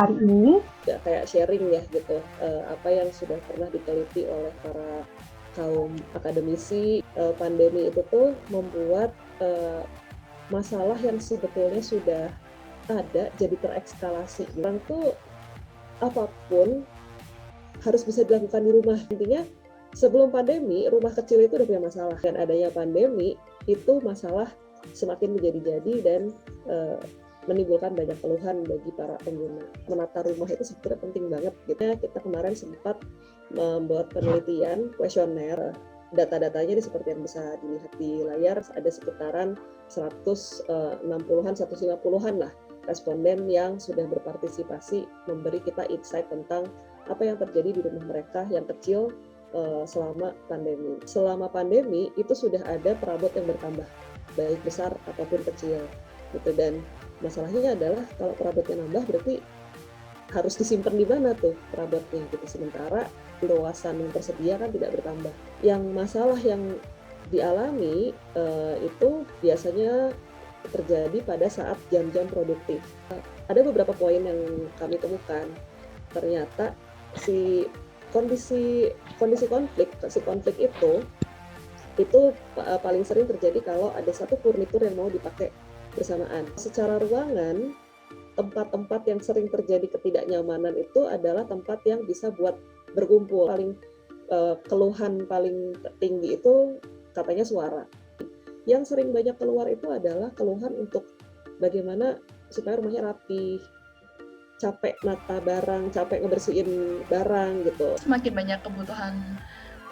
hari ini. Ya, kayak sharing ya gitu, apa yang sudah pernah diteliti oleh para kaum akademisi. Pandemi itu tuh membuat masalah yang sebetulnya sudah ada jadi terekskalasi. Orang tuh apapun harus bisa dilakukan di rumah. Intinya sebelum pandemi rumah kecil itu udah punya masalah, dan adanya pandemi itu masalah semakin menjadi-jadi dan menimbulkan banyak keluhan bagi para pengguna. Menata rumah itu sebetulnya penting banget. Kita kemarin sempat membuat penelitian kuesioner. Data-datanya seperti yang bisa dilihat di layar, ada sekitaran 160-an, 150-an lah responden yang sudah berpartisipasi memberi kita insight tentang apa yang terjadi di rumah mereka yang kecil selama pandemi. Selama pandemi itu sudah ada perabot yang bertambah, baik besar ataupun kecil gitu. Dan masalahnya adalah kalau perabotnya nambah berarti harus disimpan di mana tuh perabotnya gitu, sementara luasan yang tersedia kan tidak bertambah. Yang masalah yang dialami itu biasanya terjadi pada saat jam-jam produktif. Ada beberapa poin yang kami temukan. Ternyata si kondisi konflik itu paling sering terjadi kalau ada satu furnitur yang mau dipakai bersamaan. Secara ruangan, tempat-tempat yang sering terjadi ketidaknyamanan itu adalah tempat yang bisa buat berkumpul. Keluhan paling tinggi itu katanya suara. Yang sering banyak keluar itu adalah keluhan untuk bagaimana supaya rumahnya rapi, capek nata barang, capek ngebersihin barang gitu. Semakin banyak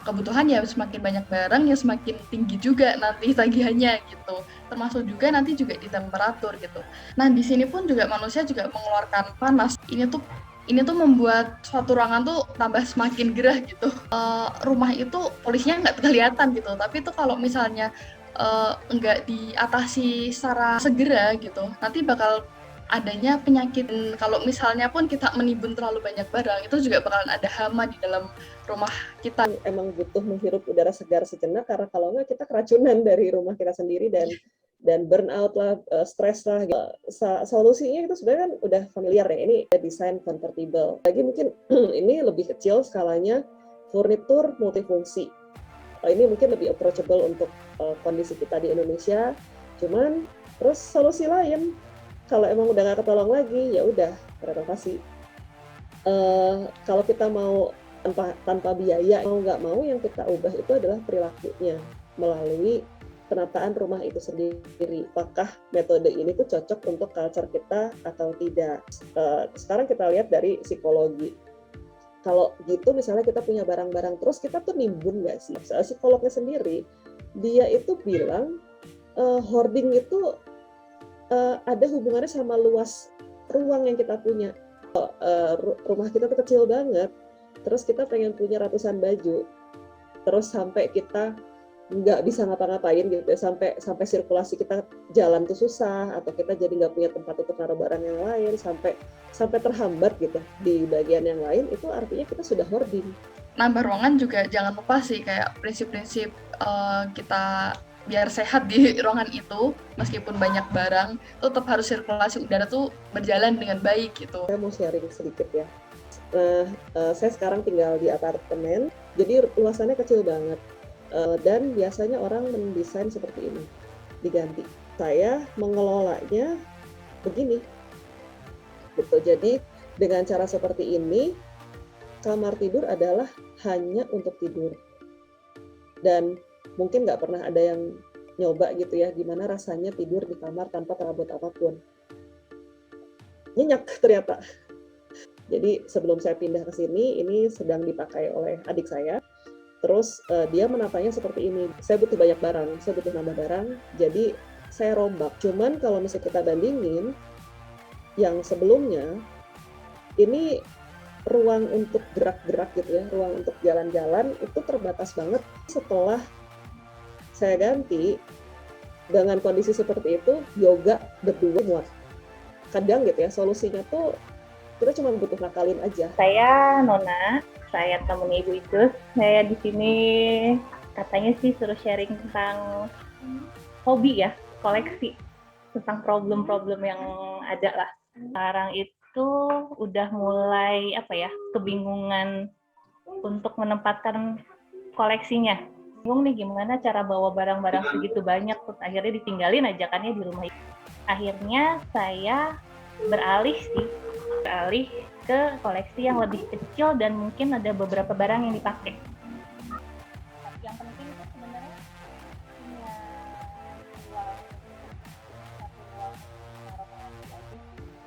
kebutuhan ya semakin banyak barang ya semakin tinggi juga nanti tagihannya gitu. Termasuk juga nanti juga di temperatur gitu. Nah, di sini pun juga manusia juga mengeluarkan panas. Ini tuh membuat suatu ruangan tuh tambah semakin gerah gitu. Rumah itu polisinya nggak kelihatan gitu, tapi itu kalau misalnya nggak diatasi secara segera gitu, nanti bakal adanya penyakit. Kalau misalnya pun kita menimbun terlalu banyak barang, itu juga bakalan ada hama di dalam rumah kita. Emang butuh menghirup udara segar sejenak, karena kalau nggak kita keracunan dari rumah kita sendiri dan burnout lah, stres lah gitu. Solusinya itu sebenarnya kan udah familiar ya, ini desain convertible. Lagi mungkin ini lebih kecil skalanya, furnitur multifungsi. Ini mungkin lebih approachable untuk kondisi kita di Indonesia. Cuman terus solusi lain, kalau emang udah nggak ketolong lagi, ya udah renovasi. Kalau kita mau tanpa biaya, mau nggak mau yang kita ubah itu adalah perilakunya melalui penataan rumah itu sendiri. Apakah metode ini tuh cocok untuk culture kita atau tidak? Sekarang kita lihat dari psikologi. Kalau gitu misalnya kita punya barang-barang terus, kita tuh nimbun nggak sih? Psikolognya sendiri, dia itu bilang hoarding itu ada hubungannya sama luas ruang yang kita punya. Rumah kita tuh kecil banget, terus kita pengen punya ratusan baju, terus sampai kita nggak bisa ngapa-ngapain gitu ya, sampai sirkulasi kita jalan tuh susah, atau kita jadi nggak punya tempat untuk naruh barang yang lain, sampai terhambat gitu di bagian yang lain, itu artinya kita sudah hoarding. Nambah ruangan juga jangan lupa sih, kayak prinsip-prinsip kita biar sehat di ruangan itu, meskipun banyak barang, tetap harus sirkulasi udara tuh berjalan dengan baik gitu. Saya mau sharing sedikit ya. Nah, saya sekarang tinggal di apartemen, jadi luasannya kecil banget. Dan biasanya orang mendesain seperti ini, diganti. Saya mengelolanya begini, gitu. Jadi dengan cara seperti ini, kamar tidur adalah hanya untuk tidur. Dan mungkin nggak pernah ada yang nyoba gitu ya, gimana rasanya tidur di kamar tanpa perabot apapun. Nyenyak ternyata. Jadi sebelum saya pindah ke sini, ini sedang dipakai oleh adik saya. Terus dia menatanya seperti ini. Saya butuh banyak barang, saya butuh nambah barang, jadi saya rombak. Cuman kalau misalnya kita bandingin yang sebelumnya, ini ruang untuk gerak-gerak gitu ya, ruang untuk jalan-jalan itu terbatas banget. Setelah saya ganti, dengan kondisi seperti itu, yoga berdua muat. Kadang gitu ya, solusinya tuh kita cuma butuh nakalin aja. Saya Nona, saya temen Ibu Icus. Saya di sini katanya sih suruh sharing tentang hobi ya, koleksi, tentang problem-problem yang ada lah. Sekarang itu itu udah mulai kebingungan untuk menempatkan koleksinya. Bingung nih gimana cara bawa barang-barang segitu banyak, terus akhirnya ditinggalin ajakannya di rumah. Akhirnya saya beralih ke koleksi yang lebih kecil dan mungkin ada beberapa barang yang dipakai. Yang penting itu sebenarnya punya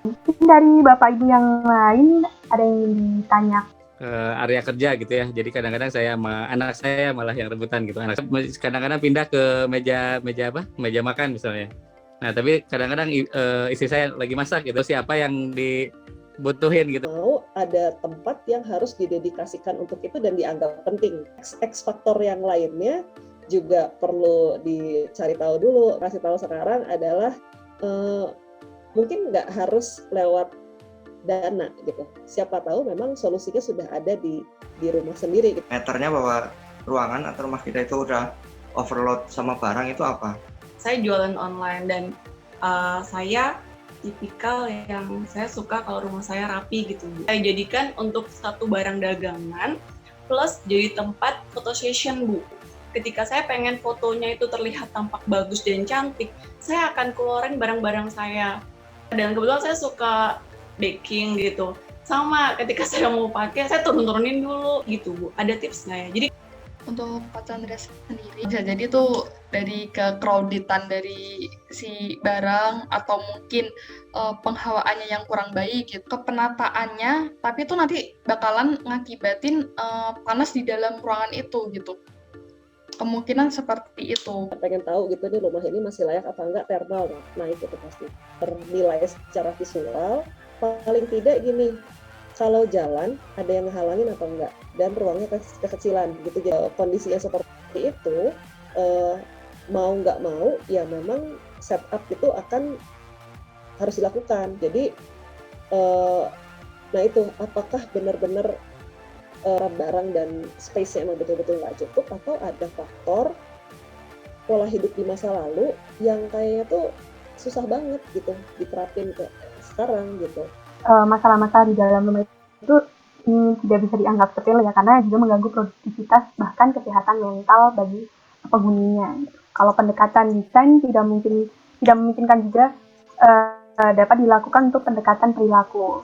Mungkin dari Bapak Ibu yang lain ada yang ingin ditanya. Area kerja gitu ya. Jadi kadang-kadang saya sama anak saya malah yang rebutan gitu. Anak saya kadang-kadang pindah ke meja makan misalnya. Nah, tapi kadang-kadang istri saya lagi masak gitu. Siapa yang dibutuhin gitu. Mau ada tempat yang harus didedikasikan untuk itu dan dianggap penting. X faktor yang lainnya juga perlu dicari tahu dulu. Kasih tahu sekarang adalah mungkin nggak harus lewat dana gitu. Siapa tahu memang solusinya sudah ada di rumah sendiri. Gitu. Meternya bahwa ruangan atau rumah kita itu udah overload sama barang itu apa? Saya jualan online dan saya tipikal yang saya suka kalau rumah saya rapi gitu. Saya jadikan untuk satu barang dagangan plus jadi tempat photo session, Bu. Ketika saya pengen fotonya itu terlihat tampak bagus dan cantik, saya akan keluarin barang-barang saya. Dan kebetulan saya suka baking gitu. Sama ketika saya mau pakai, saya turunin dulu gitu, Bu. Ada tips nggak ya? Jadi untuk Pak Chandra sendiri bisa jadi tuh dari crowded-an dari si barang atau mungkin penghawaannya yang kurang baik gitu, kepenataannya, tapi itu nanti bakalan ngakibatin panas di dalam ruangan itu gitu. Kemungkinan seperti itu. Pengen tahu gitu nih rumah ini masih layak apa enggak thermal, naik itu pasti ternilai secara visual. Paling tidak gini, kalau jalan ada yang ngehalangin atau enggak dan ruangnya kekecilan gitu. Jadi kondisinya seperti itu mau nggak mau ya memang setup itu akan harus dilakukan. Jadi nah itu apakah benar-benar barang dan space-nya emang betul-betul nggak cukup atau ada faktor pola hidup di masa lalu yang kayaknya tuh susah banget gitu diterapin ke sekarang gitu. Masalah-masalah di dalam rumah itu tidak bisa dianggap sepele ya, karena juga mengganggu produktivitas bahkan kesehatan mental bagi penghuninya. Kalau pendekatan desain tidak memungkinkan juga dapat dilakukan untuk pendekatan perilaku.